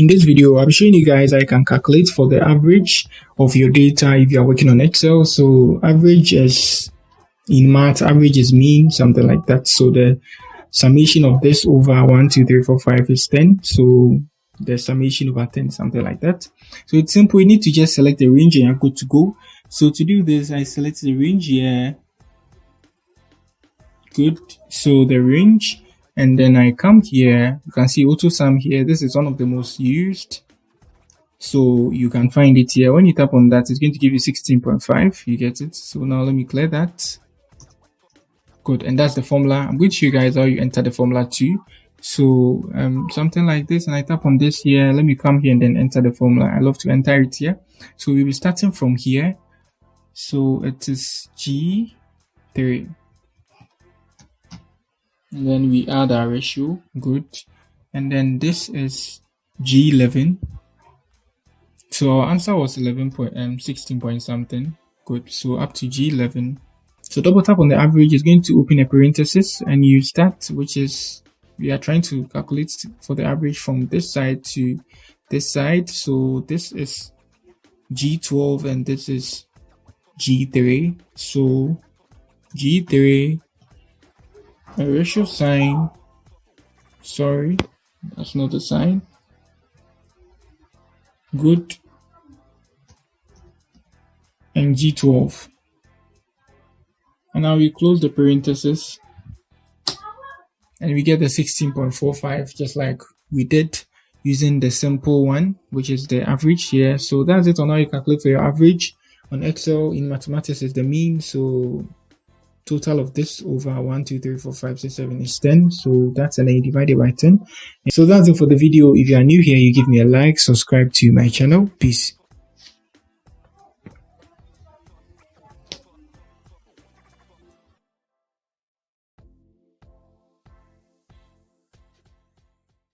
In this video, I'll be showing you guys how you can calculate for the average of your data if you are working on Excel. So average is, in math, average is mean, something like that. So the summation of this over 1, 2, 3, 4, 5 is 10. So the summation over 10, something like that. So it's simple. You need to just select the range and you're good to go. So to do this, I select the range here. Good. So the range, and then I come here. You can see auto sum here. This is one of the most used. So you can find it here. When you tap on that, it's going to give you 16.5. You get it. So now let me clear that. Good. And that's the formula. I'm going to show you guys how you enter the formula too. So something like this, and I tap on this here. Let me come here and then enter the formula. I love to enter it here. So we'll be starting from here. So it is G3. And then we add our ratio. Good. And then this is G11. So our answer was 16 point something. Good. So up to G11. So double tap on the average is going to open a parenthesis and you start, which is, we are trying to calculate for the average from this side to this side. So this is G12 and this is G3. So G3, a ratio sign, sorry, that's not the sign. Good. And G12. And now we close the parenthesis and we get the 16.45 just like we did using the simple one, which is the average here. So that's it on how you calculate for your average on Excel. In mathematics is the mean. So total of this over 1, 2, 3, 4, 5, 6, 7 is 10. So that's an A divided by 10. So that's it for the video. If you are new here, you give me a like, subscribe to my channel. Peace.